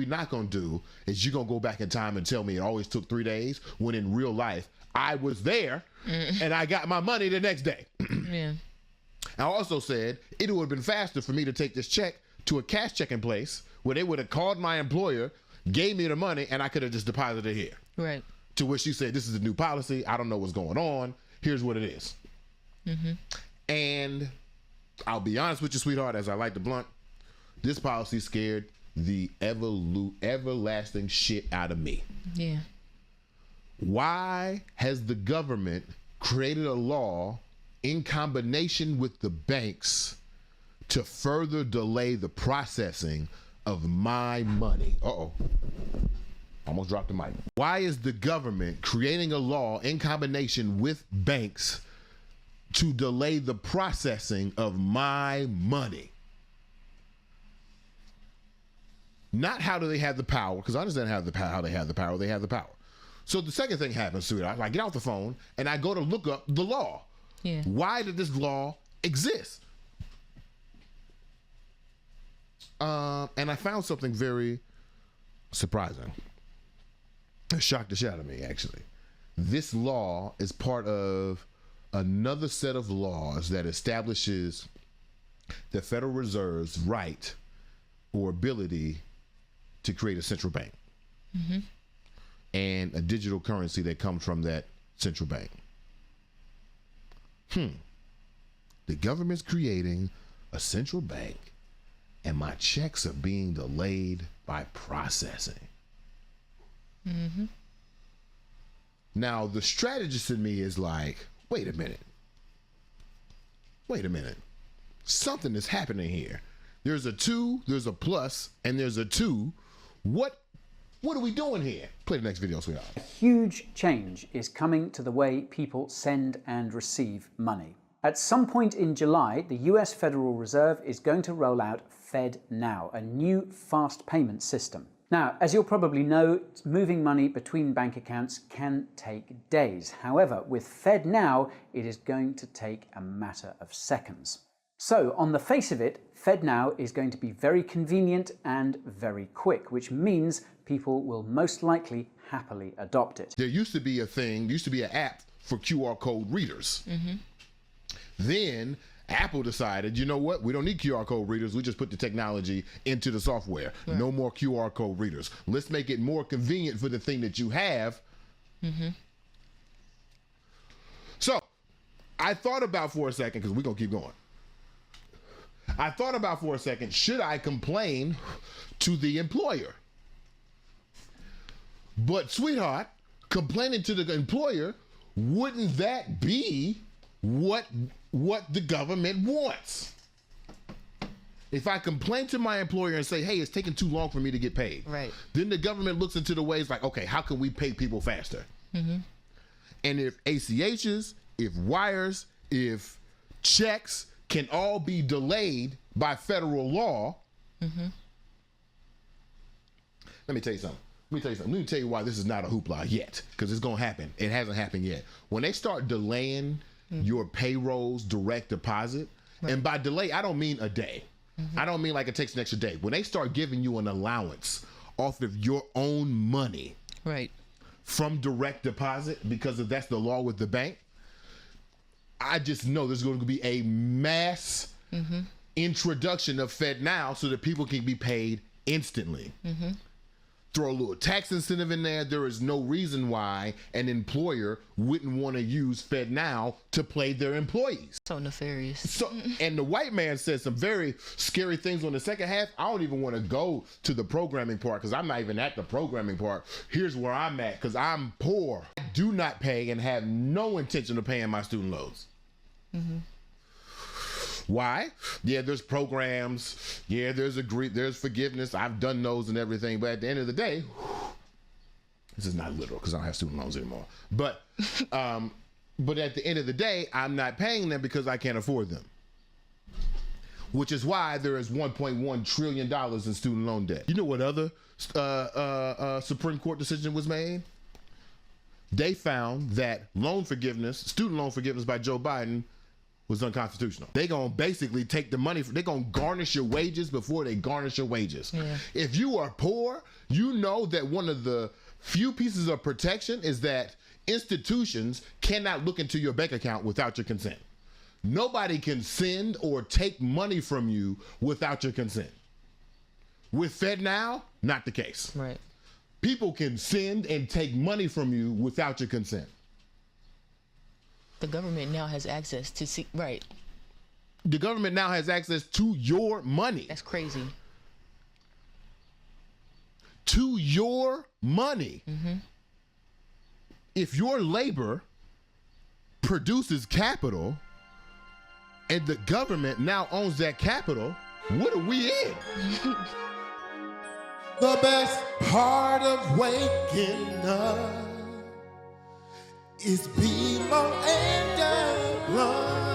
we're not going to do is you're going to go back in time and tell me it always took 3 days, when in real life, I was there and I got my money the next day. Yeah. I also said it would have been faster for me to take this check to a cash checking place where they would have called my employer, gave me the money, and I could have just deposited it here. Right. To which she said, this is a new policy. I don't know what's going on. Here's what it is. And I'll be honest with you, sweetheart, as I like to blunt, this policy scared the everlasting shit out of me. Yeah. Why has the government created a law in combination with the banks to further delay the processing of my money? Almost dropped the mic. Why is the government creating a law in combination with banks to delay the processing of my money? Not how do they have the power, because I understand how they have the power. They have the power. So the second thing happens, sweetheart. I get off the phone and I go to look up the law. Yeah. Why did this law exist? And I found something very surprising. It shocked the shit out of me, actually. This law is part of another set of laws that establishes the Federal Reserve's right or ability to create a central bank and a digital currency that comes from that central bank. The government's creating a central bank and my checks are being delayed by processing. Now, the strategist in me is like, wait a minute. Something is happening here. There's a 2, there's a plus, and there's a 2. What are we doing here? Play the next video, sweetheart. A huge change is coming to the way people send and receive money. At some point in July, the US Federal Reserve is going to roll out FedNow, a new fast payment system. Now, as you'll probably know, moving money between bank accounts can take days. However, with FedNow, it is going to take a matter of seconds. So, on the face of it, FedNow is going to be very convenient and very quick, which means people will most likely happily adopt it. There used to be an app for QR code readers. Then Apple decided, you know what? We don't need QR code readers. We just put the technology into the software. Right. No more QR code readers. Let's make it more convenient for the thing that you have. So I thought about for a second, because we're going to keep going. I thought about for a second, should I complain to the employer? But sweetheart, complaining to the employer, wouldn't that be what the government wants? If I complain to my employer and say, hey, it's taking too long for me to get paid, right, then the government looks into the ways like, okay, how can we pay people faster? And if ACHs, if wires, if checks can all be delayed by federal law, let me tell you something. Let me tell you why this is not a hoopla yet, because it's going to happen. It hasn't happened yet. When they start delaying your payroll's direct deposit, and by delay, I don't mean a day. I don't mean like it takes an extra day. When they start giving you an allowance off of your own money, right, from direct deposit, because that's the law with the bank, I just know there's going to be a mass introduction of FedNow so that people can be paid instantly. Throw a little tax incentive in there. There is no reason why an employer wouldn't want to use FedNow to pay their employees. So nefarious. So, and the white man said some very scary things on the second half. I don't even want to go to the programming part because I'm not even at the programming part. Here's where I'm at, because I'm poor. I do not pay and have no intention of paying my student loans. Why? Yeah, there's programs. Yeah, there's forgiveness. I've done those and everything. But at the end of the day, this is not literal because I don't have student loans anymore. But at the end of the day, I'm not paying them because I can't afford them. Which is why there is $1.1 trillion in student loan debt. You know what other Supreme Court decision was made? They found that student loan forgiveness by Joe Biden was unconstitutional. They gonna basically take the money, they gonna garnish your wages before they garnish your wages. Yeah. If you are poor, you know that one of the few pieces of protection is that institutions cannot look into your bank account without your consent. Nobody can send or take money from you without your consent. With FedNow, not the case. Right. People can send and take money from you without your consent. The government now has access to see. Right. The government now has access to your money. That's crazy. To your money. Mm-hmm. If your labor produces capital and the government now owns that capital, what are we in? The best part of waking up is BMO and the blood.